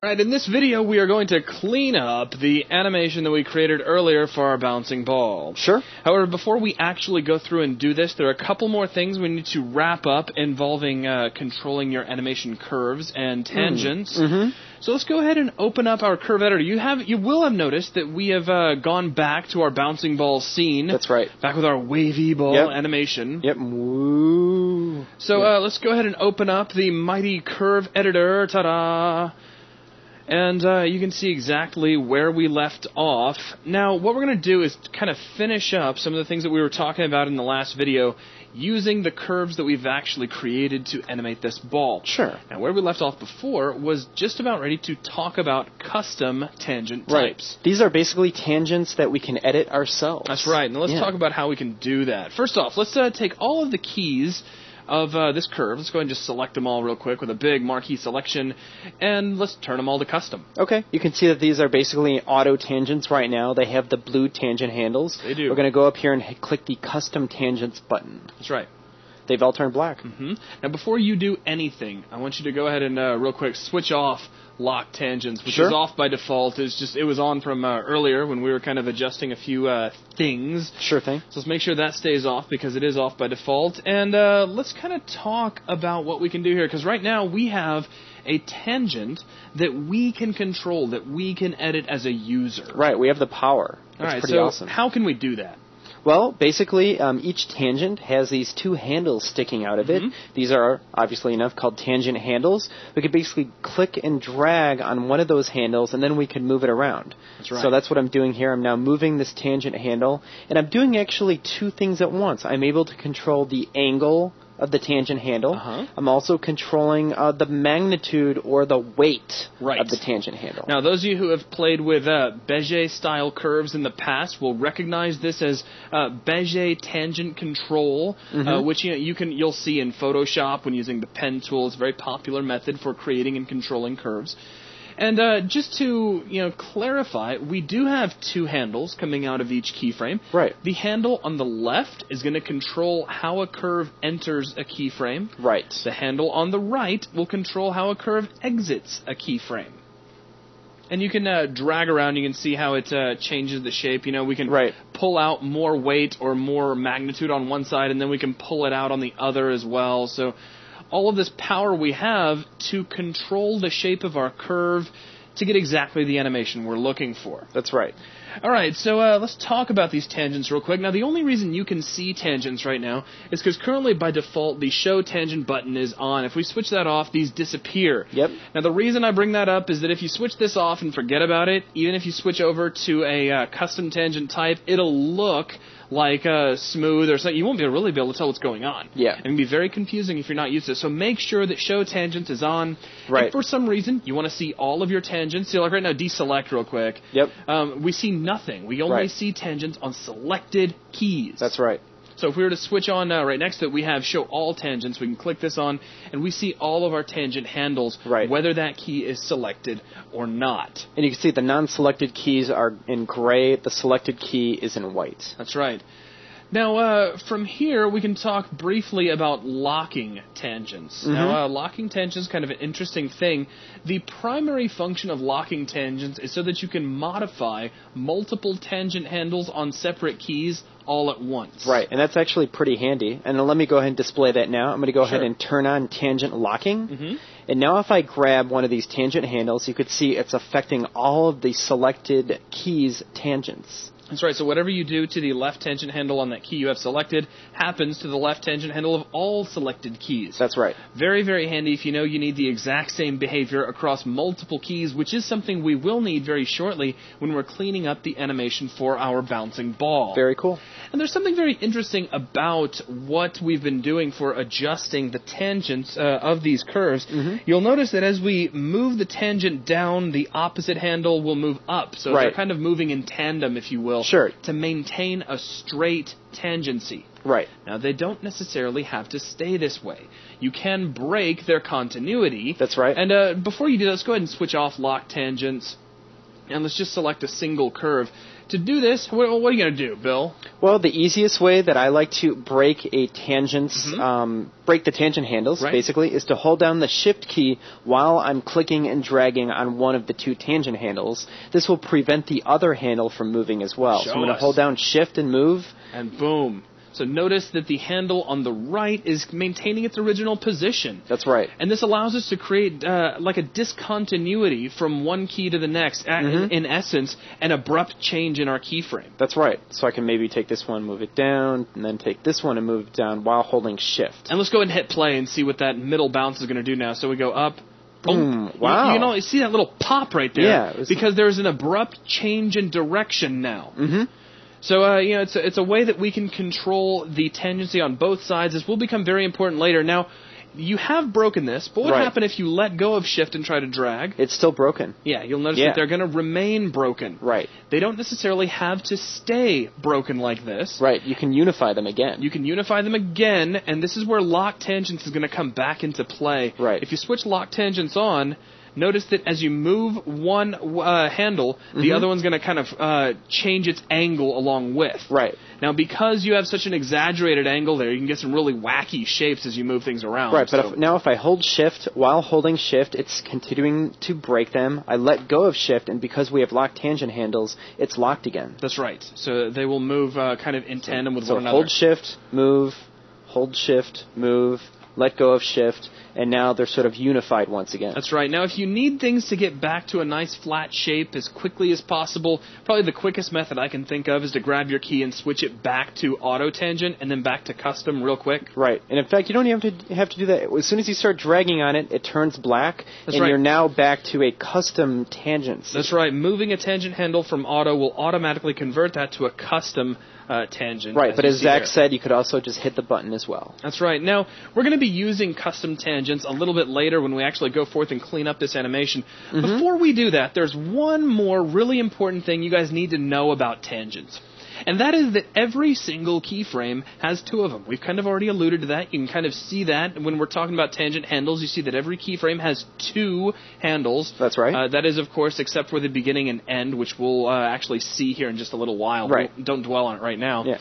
Alright, in this video we are going to clean up the animation that we created earlier for our bouncing ball. Sure. However, before we actually go through and do this, there are a couple more things we need to wrap up involving controlling your animation curves and tangents. So let's go ahead and open up our curve editor. You will have noticed that we have gone back to our bouncing ball scene. That's right. Back with our wavy ball animation. Yep. Woo. So let's go ahead and open up the mighty curve editor. Ta-da! And you can see exactly where we left off. Now, what we're going to do is kind of finish up some of the things that we were talking about in the last video using the curves that we've actually created to animate this ball. Sure. Now, where we left off before was just about ready to talk about custom tangent types. These are basically tangents that we can edit ourselves. That's right. And let's talk about how we can do that. First off, let's take all of the keys of this curve. Let's go ahead and just select them all real quick with a big marquee selection, and let's turn them all to custom. Okay. You can see that these are basically auto tangents right now. They have the blue tangent handles. They do. We're going to go up here and click the Custom Tangents button. That's right. They've all turned black. Now, before you do anything, I want you to go ahead and real quick switch off lock tangents, which is off by default. It was on from earlier when we were kind of adjusting a few things. Sure thing. So let's make sure that stays off because it is off by default. And let's kind of talk about what we can do here, because right now we have a tangent that we can control, that we can edit as a user. Right. We have the power. That's pretty awesome. How can we do that? Well, basically, each tangent has these two handles sticking out of it. These are, obviously enough, called tangent handles. We could basically click and drag on one of those handles, and then we can move it around. That's right. So that's what I'm doing here. I'm now moving this tangent handle, and I'm doing actually two things at once. I'm able to control the angle of the tangent handle. I'm also controlling the magnitude or the weight of the tangent handle. Now, those of you who have played with Bezier-style curves in the past will recognize this as Bezier tangent control, which you'll see in Photoshop when using the pen tool. It's a very popular method for creating and controlling curves. And just to clarify, we do have two handles coming out of each keyframe. Right. The handle on the left is going to control how a curve enters a keyframe. Right. The handle on the right will control how a curve exits a keyframe. And you can drag around. You can see how it changes the shape. We can pull out more weight or more magnitude on one side, and then we can pull it out on the other as well. So all of this power we have to control the shape of our curve to get exactly the animation we're looking for. That's right. All right, so let's talk about these tangents real quick. Now, the only reason you can see tangents right now is because currently, by default, the Show Tangent button is on. If we switch that off, these disappear. Yep. Now, the reason I bring that up is that if you switch this off and forget about it, even if you switch over to a custom tangent type, it'll look like smooth or something. You won't really be able to tell what's going on. Yeah. It can be very confusing if you're not used to it. So make sure that Show Tangents is on. Right. If for some reason you want to see all of your tangents, like right now, deselect real quick. Yep. We see nothing. We only see tangents on selected keys. That's right. So if we were to switch on right next to it, we have Show All Tangents. We can click this on, and we see all of our tangent handles, whether that key is selected or not. And you can see the non-selected keys are in gray. The selected key is in white. That's right. Now, from here, we can talk briefly about locking tangents. Now, locking tangents is kind of an interesting thing. The primary function of locking tangents is so that you can modify multiple tangent handles on separate keys all at once. Right, and that's actually pretty handy. And let me go ahead and display that now. I'm going to go ahead and turn on tangent locking. And now if I grab one of these tangent handles, you could see it's affecting all of the selected keys' tangents. That's right, so whatever you do to the left tangent handle on that key you have selected happens to the left tangent handle of all selected keys. That's right. Very, very handy if you know you need the exact same behavior across multiple keys, which is something we will need very shortly when we're cleaning up the animation for our bouncing ball. Very cool. And there's something very interesting about what we've been doing for adjusting the tangents of these curves. You'll notice that as we move the tangent down, the opposite handle will move up. So they're kind of moving in tandem, if you will. Sure. To maintain a straight tangency. Right. Now, they don't necessarily have to stay this way. You can break their continuity. That's right. And before you do that, let's go ahead and switch off lock tangents. And let's just select a single curve. To do this, what are you going to do, Bill? Well, the easiest way that I like to break a tangent, break the tangent handles, basically, is to hold down the Shift key while I'm clicking and dragging on one of the two tangent handles. This will prevent the other handle from moving as well. So I'm going to hold down Shift and move. And boom. So notice that the handle on the right is maintaining its original position. That's right. And this allows us to create like a discontinuity from one key to the next, in essence, an abrupt change in our keyframe. That's right. So I can maybe take this one, move it down, and then take this one and move it down while holding Shift. And let's go ahead and hit play and see what that middle bounce is going to do now. So we go up. Boom. Wow. You see that little pop right there? Yeah. Because there's an abrupt change in direction now. So, it's a way that we can control the tangency on both sides. This will become very important later. Now, you have broken this, but what would happen if you let go of Shift and try to drag? It's still broken. Yeah, you'll notice that they're going to remain broken. Right. They don't necessarily have to stay broken like this. Right, you can unify them again. You can unify them again, and this is where lock tangents is going to come back into play. Right. If you switch lock tangents on, notice that as you move one handle, the other one's going to kind of change its angle along with. Right. Now, because you have such an exaggerated angle there, you can get some really wacky shapes as you move things around. Right, but now if I hold Shift, while holding Shift, it's continuing to break them. I let go of Shift, and because we have locked tangent handles, it's locked again. That's right. So they will move kind of in tandem with one another. So hold Shift, move, let go of Shift, and now they're sort of unified once again. That's right. Now, if you need things to get back to a nice flat shape as quickly as possible, probably the quickest method I can think of is to grab your key and switch it back to auto tangent and then back to custom real quick. Right. And in fact, you don't even have to do that. As soon as you start dragging on it, it turns black, you're now back to a custom tangent system. That's right. Moving a tangent handle from auto will automatically convert that to a custom tangent. Right, but as Zach said, you could also just hit the button as well. That's right. Now, we're going to be using custom tangents a little bit later when we actually go forth and clean up this animation. Before we do that, there's one more really important thing you guys need to know about tangents. And that is that every single keyframe has two of them. We've kind of already alluded to that. You can kind of see that when we're talking about tangent handles. You see that every keyframe has two handles. That's right. That is, of course, except for the beginning and end, which we'll actually see here in just a little while. Right. Don't dwell on it right now. Yeah.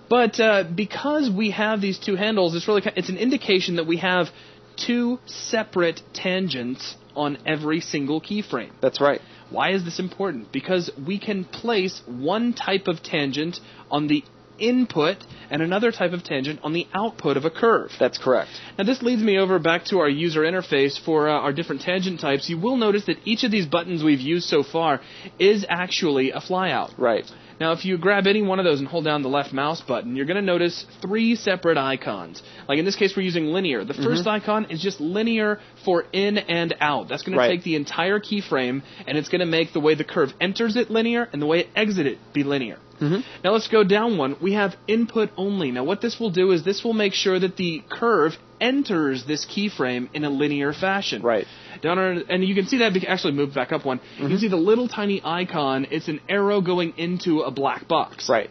But because we have these two handles, it's an indication that we have two separate tangents on every single keyframe. That's right. Why is this important? Because we can place one type of tangent on the input and another type of tangent on the output of a curve. That's correct. Now this leads me over back to our user interface for our different tangent types. You will notice that each of these buttons we've used so far is actually a flyout. Right. Now, if you grab any one of those and hold down the left mouse button, you're going to notice three separate icons. Like in this case, we're using linear. The first icon is just linear for in and out. That's going to take the entire keyframe, and it's going to make the way the curve enters it linear and the way it exits it be linear. Now let's go down one. We have input only. Now what this will do is this will make sure that the curve enters this keyframe in a linear fashion. Right. And you can see that actually move back up one. You can see the little tiny icon. It's an arrow going into a black box. Right.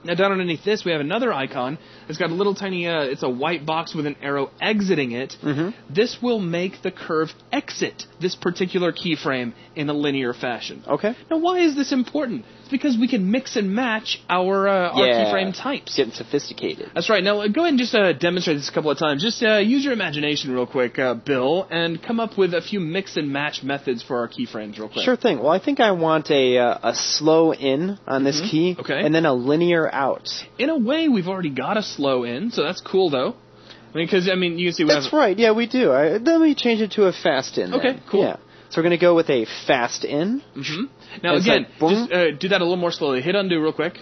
Now down underneath this, we have another icon. It's got a little tiny, it's a white box with an arrow exiting it. This will make the curve exit this particular keyframe in a linear fashion. Okay. Now why is this important? It's because we can mix and match our keyframe types. Getting sophisticated. That's right. Now go ahead and just demonstrate this a couple of times. Just use your imagination real quick, Bill, and come up with a few mix and match methods for our keyframes real quick. Sure thing. Well, I think I want a slow in on this key, and then a linear out. In a way, we've already got a slow in, so that's cool, though. I mean, because, you can see we That's right, yeah, we do. Let me change it to a fast in. Okay, then. cool. Yeah. So we're going to go with a fast in. Now, again, just do that a little more slowly. Hit undo real quick.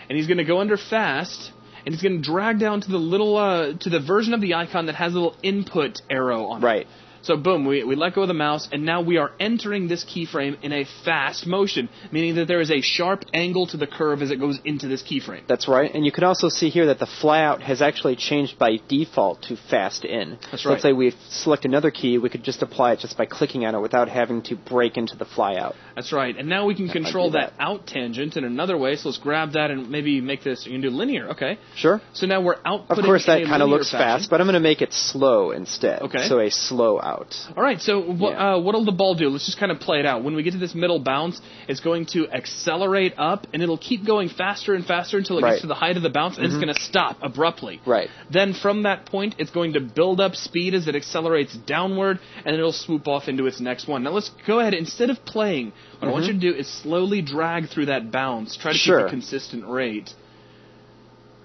And he's going to go under fast, and he's going to drag down to the little, to the version of the icon that has a little input arrow on it. Right. So boom, we let go of the mouse, and now we are entering this keyframe in a fast motion, meaning that there is a sharp angle to the curve as it goes into this keyframe. That's right, and you can also see here that the flyout has actually changed by default to fast in. That's right. Let's say we select another key, we could just apply it just by clicking on it without having to break into the flyout. That's right, and now we can control that out tangent in another way, so let's grab that and maybe make this, you can do linear, okay. Sure. So now we're outputting. Of course, that kind of looks fast, but I'm going to make it slow instead. Okay. So a slow out. out. All right, so what'll the ball do? Let's just kind of play it out. When we get to this middle bounce, it's going to accelerate up, and it'll keep going faster and faster until it gets to the height of the bounce, and it's going to stop abruptly. Right. Then from that point, it's going to build up speed as it accelerates downward, and it'll swoop off into its next one. Now let's go ahead. Instead of playing, what I want you to do is slowly drag through that bounce. Try to keep a consistent rate.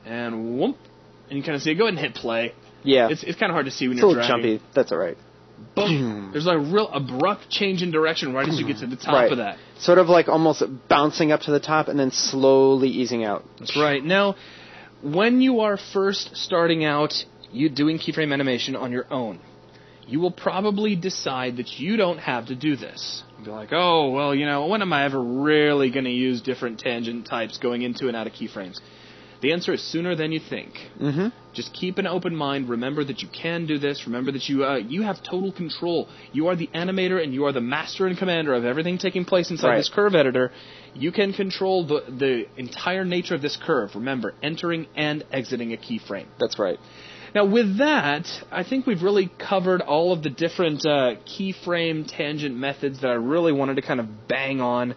And whoop. And you kind of see it. Go ahead and hit play. Yeah. It's kind of hard to see when you're dragging. It's a little jumpy. That's all right. Boom. There's a real abrupt change in direction right as you get to the top of that. Sort of like almost bouncing up to the top and then slowly easing out. That's right. Now, when you are first starting out doing keyframe animation on your own, you will probably decide that you don't have to do this. You'll be like, oh, well, when am I ever really going to use different tangent types going into and out of keyframes? The answer is sooner than you think. Just keep an open mind. Remember that you can do this. Remember that you have total control. You are the animator and you are the master and commander of everything taking place inside this curve editor. You can control the entire nature of this curve. Remember, entering and exiting a keyframe. That's right. Now, with that, I think we've really covered all of the different keyframe tangent methods that I really wanted to kind of bang on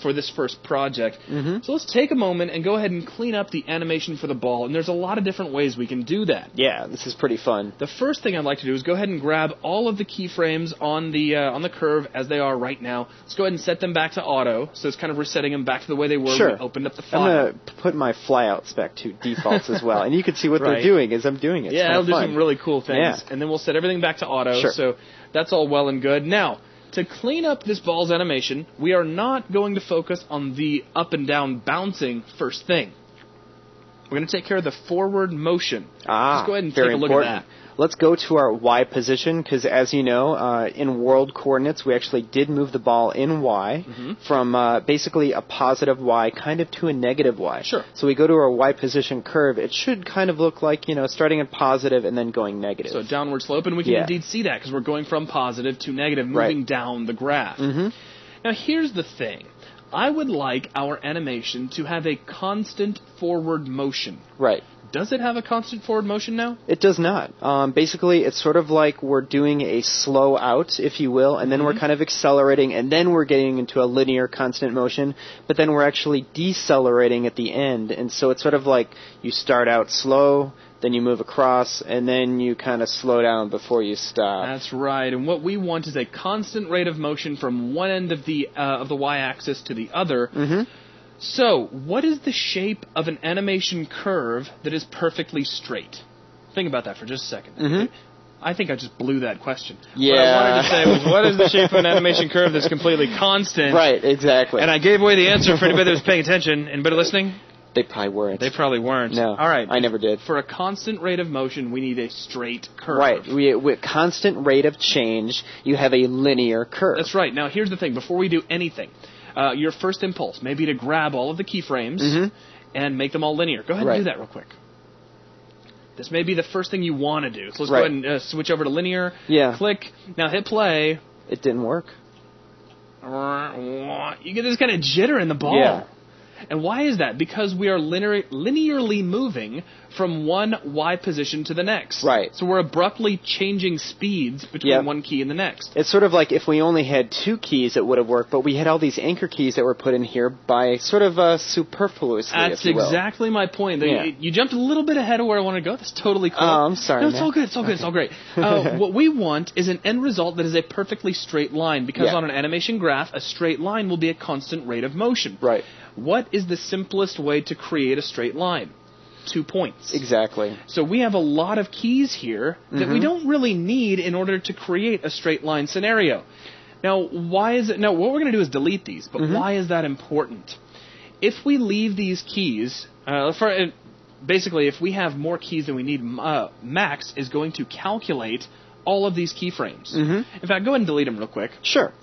for this first project. So let's take a moment and go ahead and clean up the animation for the ball. And there's a lot of different ways we can do that. Yeah, this is pretty fun. The first thing I'd like to do is go ahead and grab all of the keyframes on the curve as they are right now. Let's go ahead and set them back to auto. So it's kind of resetting them back to the way they were when we opened up the file. I'm going to put my flyout spec to defaults as well. And you can see what they're doing as I'm doing it. Yeah, it'll do some really cool things. And then we'll set everything back to auto. So that's all well and good. Now, to clean up this ball's animation, we are not going to focus on the up and down bouncing first thing. We're going to take care of the forward motion. Let's go ahead and take a look at that. Let's go to our Y position, because as you know, in world coordinates, we actually did move the ball in Y from basically a positive Y kind of to a negative Y. So we go to our Y position curve. It should kind of look like, starting at positive and then going negative. So a downward slope, and we can indeed see that because we're going from positive to negative, moving down the graph. Now, here's the thing. I would like our animation to have a constant forward motion. Does it have a constant forward motion now? It does not. Basically, it's sort of like we're doing a slow out, if you will, and then we're kind of accelerating, and then we're getting into a linear constant motion, but then we're actually decelerating at the end. And so it's sort of like you start out slow, then you move across, and then you kind of slow down before you stop. That's right. And what we want is a constant rate of motion from one end of the y-axis to the other. So, what is the shape of an animation curve that is perfectly straight? Think about that for just a second. I think I just blew that question. What I wanted to say was, what is the shape of an animation curve that's completely constant? Exactly. And I gave away the answer for anybody that was paying attention. Anybody listening? They probably weren't. They probably weren't. No. All right. I never did. For a constant rate of motion, we need a straight curve. With constant rate of change, you have a linear curve. That's right. Now, here's the thing. Before we do anything, your first impulse may be to grab all of the keyframes and make them all linear. Go ahead and do that real quick. This may be the first thing you want to do. So let's go ahead and switch over to linear. Click. Now hit play. It didn't work. You get this kind of jitter in the ball. And why is that? Because we are linearly moving from one Y position to the next. So we're abruptly changing speeds between one key and the next. It's sort of like if we only had two keys, it would have worked, but we had all these anchor keys that were put in here by sort of superfluously, That's exactly my point. You jumped a little bit ahead of where I wanted to go. That's totally cool. Oh, I'm sorry. No, it's all good. It's all good. It's all great. What we want is an end result that is a perfectly straight line, because on an animation graph, a straight line will be a constant rate of motion. What is the simplest way to create a straight line? 2 points. Exactly. So we have a lot of keys here that we don't really need in order to create a straight line scenario. Now, why is it? Now, what we're going to do is delete these, but why is that important? If we leave these keys, basically, if we have more keys than we need, Max is going to calculate all of these keyframes. In fact, go ahead and delete them real quick. Sure.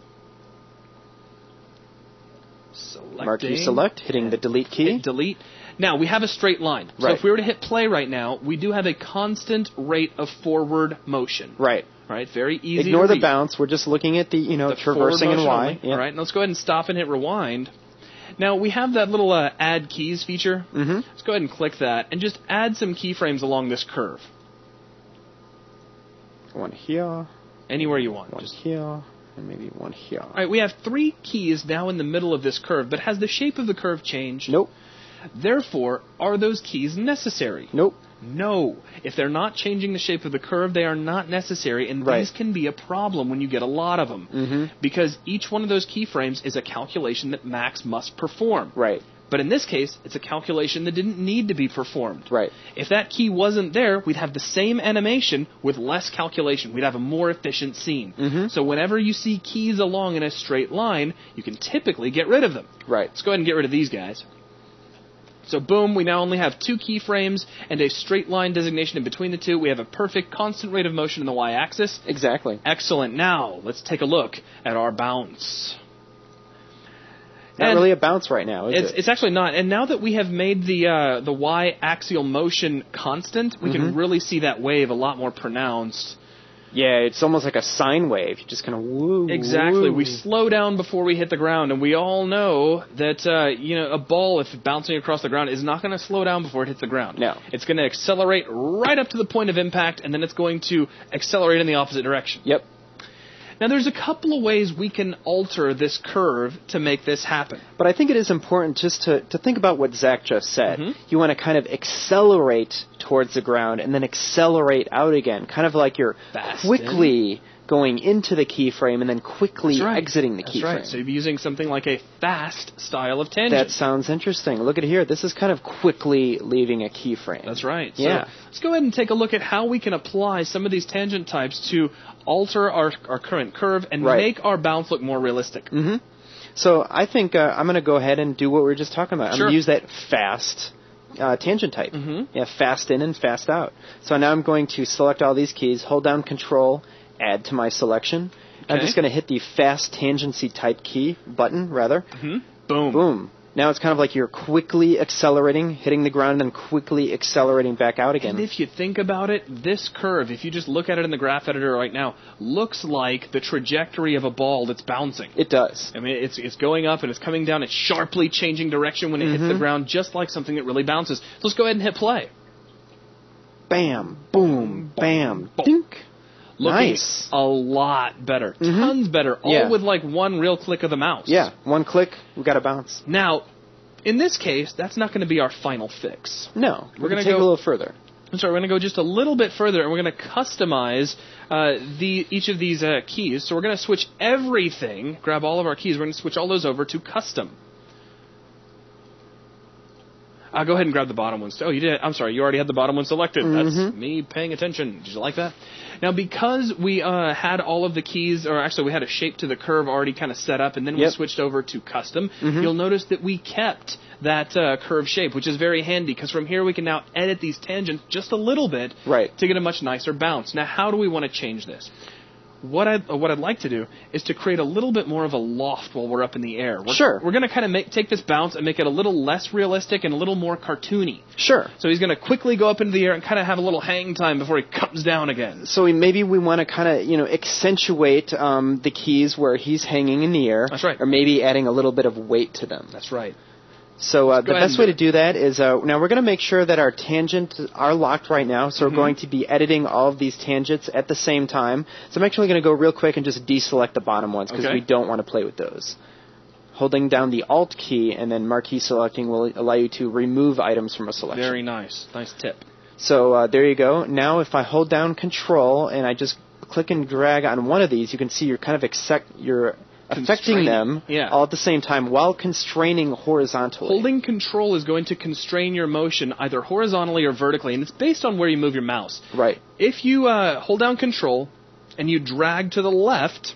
Selecting. Mark you select, hitting the delete key. Hit delete. Now, we have a straight line. So if we were to hit play right now, we do have a constant rate of forward motion. Very easy Ignore to the bounce. We're just looking at the traversing in Y. All right, now let's go ahead and stop and hit rewind. Now, we have that little add keys feature. Let's go ahead and click that and just add some keyframes along this curve. One here. Anywhere you want. One here, and maybe one here. All right, we have 3 keys now in the middle of this curve, but has the shape of the curve changed? Nope. Therefore, are those keys necessary? Nope. No. If they're not changing the shape of the curve, they are not necessary, and these can be a problem when you get a lot of them. Because each one of those keyframes is a calculation that Max must perform. Right. But in this case, it's a calculation that didn't need to be performed. Right. If that key wasn't there, we'd have the same animation with less calculation. We'd have a more efficient scene. So whenever you see keys along in a straight line, you can typically get rid of them. Right. Let's go ahead and get rid of these guys. So boom, we now only have 2 keyframes and a straight line designation in between the two. We have a perfect constant rate of motion in the y-axis. Exactly. Excellent. Now, let's take a look at our bounce. Not really a bounce right now, is it? It's actually not. And now that we have made the y-axial motion constant, we can really see that wave a lot more pronounced. Yeah, it's almost like a sine wave. You just kind of woo. Exactly. Woo. We slow down before we hit the ground, and we all know that a ball, if bouncing across the ground, is not going to slow down before it hits the ground. No. It's going to accelerate right up to the point of impact, and then it's going to accelerate in the opposite direction. Yep. Now, there's a couple of ways we can alter this curve to make this happen. But I think it is important just to think about what Zach just said. You want to kind of accelerate towards the ground and then accelerate out again, kind of like you're quickly going into the keyframe and then quickly exiting the keyframe. That's right. So you'd be using something like a fast style of tangent. That sounds interesting. Look at here. This is kind of quickly leaving a keyframe. That's right. Yeah. So let's go ahead and take a look at how we can apply some of these tangent types to alter our current curve and make our bounce look more realistic. So I think I'm going to go ahead and do what we were just talking about. I'm going to use that fast tangent type. Yeah, fast in and fast out. So now I'm going to select all these keys, hold down Control, add to my selection. Okay. I'm just going to hit the fast tangency type key button, rather. Boom. Boom. Now it's kind of like you're quickly accelerating, hitting the ground, and quickly accelerating back out again. And if you think about it, this curve, if you just look at it in the graph editor right now, looks like the trajectory of a ball that's bouncing. It does. I mean, it's going up and it's coming down. It's sharply changing direction when it hits the ground, just like something that really bounces. So let's go ahead and hit play. Bam, boom, bam, dink. Looking a lot better. Tons better. All with like one real click of the mouse. Yeah, one click, we got a bounce. Now, in this case, that's not going to be our final fix. No, we're going to take a little further. I'm sorry, we're going to go just a little bit further, and we're going to customize each of these keys. So we're going to switch everything, grab all of our keys, we're going to switch all those over to custom. Go ahead and grab the bottom ones. Oh, you did. I'm sorry, you already had the bottom one selected. That's me paying attention. Did you like that? Now, because we had all of the keys, or actually we had a shape to the curve already kind of set up, and then we switched over to custom, you'll notice that we kept that curve shape, which is very handy, because from here we can now edit these tangents just a little bit to get a much nicer bounce. Now, how do we want to change this? What I'd like to do is to create a little bit more of a loft while we're up in the air. We're going to kind of take this bounce and make it a little less realistic and a little more cartoony. Sure. So he's going to quickly go up into the air and kind of have a little hang time before he comes down again. So maybe we want to kind of, accentuate the keys where he's hanging in the air. That's right. Or maybe adding a little bit of weight to them. That's right. So the best way to do that is, now we're going to make sure that our tangents are locked right now, so we're going to be editing all of these tangents at the same time. So I'm actually going to go real quick and just deselect the bottom ones, because we don't want to play with those. Holding down the Alt key and then marquee selecting will allow you to remove items from a selection. Very nice. Nice tip. So there you go. Now if I hold down Control and I just click and drag on one of these, you can see you're kind of affecting them all at the same time while constraining horizontally. Holding Control is going to constrain your motion either horizontally or vertically, and it's based on where you move your mouse. Right. If you hold down Control and you drag to the left,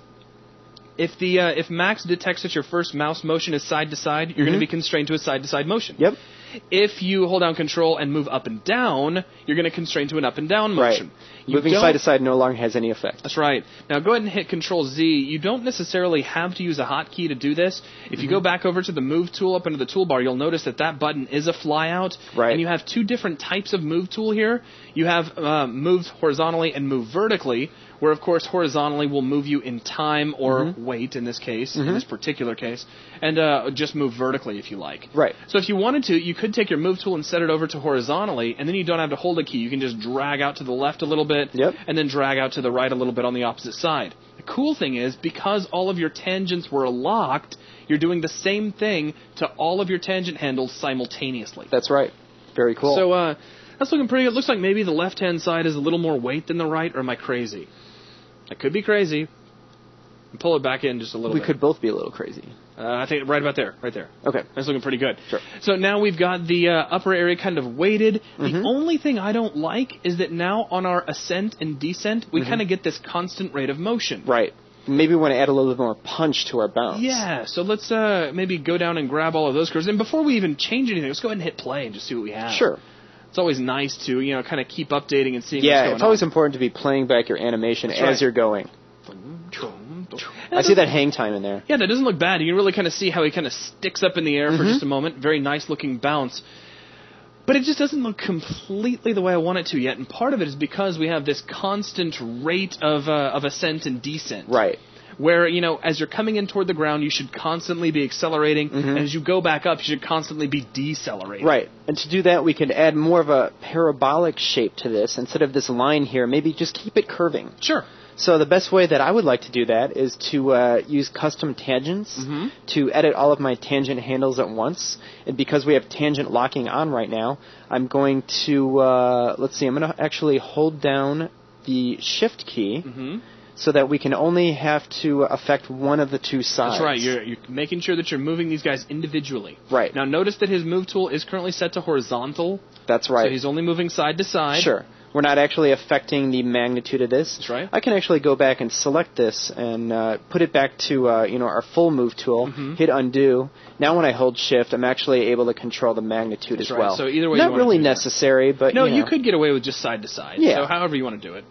if Max detects that your first mouse motion is side to side, you're going to be constrained to a side to side motion. Yep. If you hold down Control and move up and down, you're going to constrain to an up and down motion. Right. Moving side to side no longer has any effect. That's right. Now go ahead and hit Control Z. You don't necessarily have to use a hotkey to do this. If you go back over to the Move tool up under the toolbar, you'll notice that button is a flyout. Right. And you have two different types of Move tool here. You have Move horizontally and Move vertically, where, of course, horizontally will move you in time or weight, in this case, in this particular case, and just move vertically if you like. Right. So if you wanted to, you could take your move tool and set it over to horizontally, and then you don't have to hold a key. You can just drag out to the left a little bit, and then drag out to the right a little bit on the opposite side. The cool thing is, because all of your tangents were locked, you're doing the same thing to all of your tangent handles simultaneously. That's right. Very cool. So, that's looking pretty good. It looks like maybe the left-hand side is a little more weight than the right, or am I crazy? I could be crazy. Pull it back in just a little bit. We could both be a little crazy. I think right about there. Right there. Okay. That's looking pretty good. Sure. So now we've got the upper area kind of weighted. The only thing I don't like is that now on our ascent and descent, we kind of get this constant rate of motion. Right. Maybe we want to add a little bit more punch to our bounce. Yeah, so let's maybe go down and grab all of those curves. And before we even change anything, let's go ahead and hit play and just see what we have. Sure. It's always nice to, kind of keep updating and seeing what's going on. Yeah, it's always important to be playing back your animation as you're going. I see that hang time in there. Yeah, that doesn't look bad. You can really kind of see how he kind of sticks up in the air for just a moment. Very nice looking bounce. But it just doesn't look completely the way I want it to yet. And part of it is because we have this constant rate of ascent and descent. Right. Where, as you're coming in toward the ground, you should constantly be accelerating, and as you go back up, you should constantly be decelerating. Right. And to do that, we can add more of a parabolic shape to this. Instead of this line here, maybe just keep it curving. Sure. So the best way that I would like to do that is to use custom tangents to edit all of my tangent handles at once. And because we have tangent locking on right now, I'm going to, I'm going to actually hold down the Shift key. So that we can only have to affect one of the two sides. That's right. You're making sure that you're moving these guys individually. Right. Now, notice that his move tool is currently set to horizontal. That's right. So he's only moving side to side. Sure. We're not actually affecting the magnitude of this. That's right. I can actually go back and select this and put it back to our full move tool, hit undo. Now when I hold Shift, I'm actually able to control the magnitude as well. So either way not really necessary, but no, you could get away with just side to side. Yeah. So however you want to do it.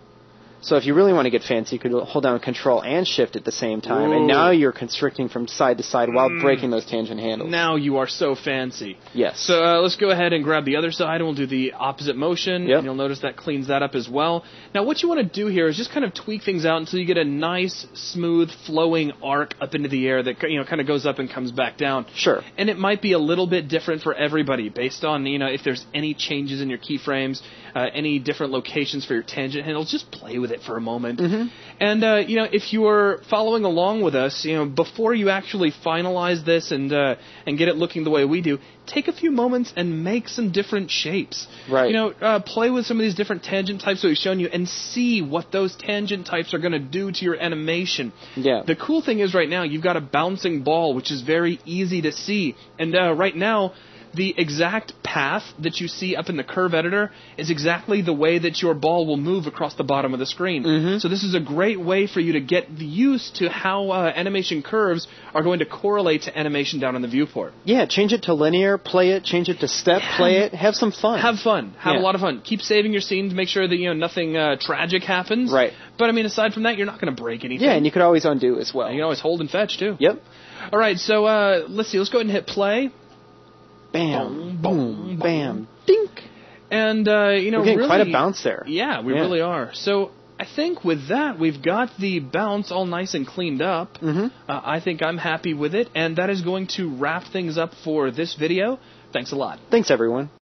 So if you really want to get fancy, you could hold down Control and Shift at the same time, and now you're constricting from side to side while breaking those tangent handles. Now you are so fancy. Yes. So let's go ahead and grab the other side, and we'll do the opposite motion, and you'll notice that cleans that up as well. Now what you want to do here is just kind of tweak things out until you get a nice, smooth, flowing arc up into the air that kind of goes up and comes back down. Sure. And it might be a little bit different for everybody based on, if there's any changes in your keyframes, any different locations for your tangent handles. Just play with it for a moment. And, if you are following along with us, before you actually finalize this and get it looking the way we do, take a few moments and make some different shapes. Right. Play with some of these different tangent types that we've shown you and see what those tangent types are going to do to your animation. Yeah. The cool thing is right now you've got a bouncing ball, which is very easy to see. And right now, the exact path that you see up in the curve editor is exactly the way that your ball will move across the bottom of the screen. So this is a great way for you to get used to how animation curves are going to correlate to animation down in the viewport. Yeah, change it to linear, play it, change it to step, play it, have some fun. Have fun. Have a lot of fun. Keep saving your scenes, make sure that nothing tragic happens. Right. But aside from that, you're not going to break anything. Yeah, and you could always undo as well. You can always hold and fetch too. Yep. All right, so let's see. Let's go ahead and hit play. Bam, boom, bam, dink. And, we're getting really, quite a bounce there. Yeah, we really are. So I think with that, we've got the bounce all nice and cleaned up. I think I'm happy with it, and that is going to wrap things up for this video. Thanks a lot. Thanks, everyone.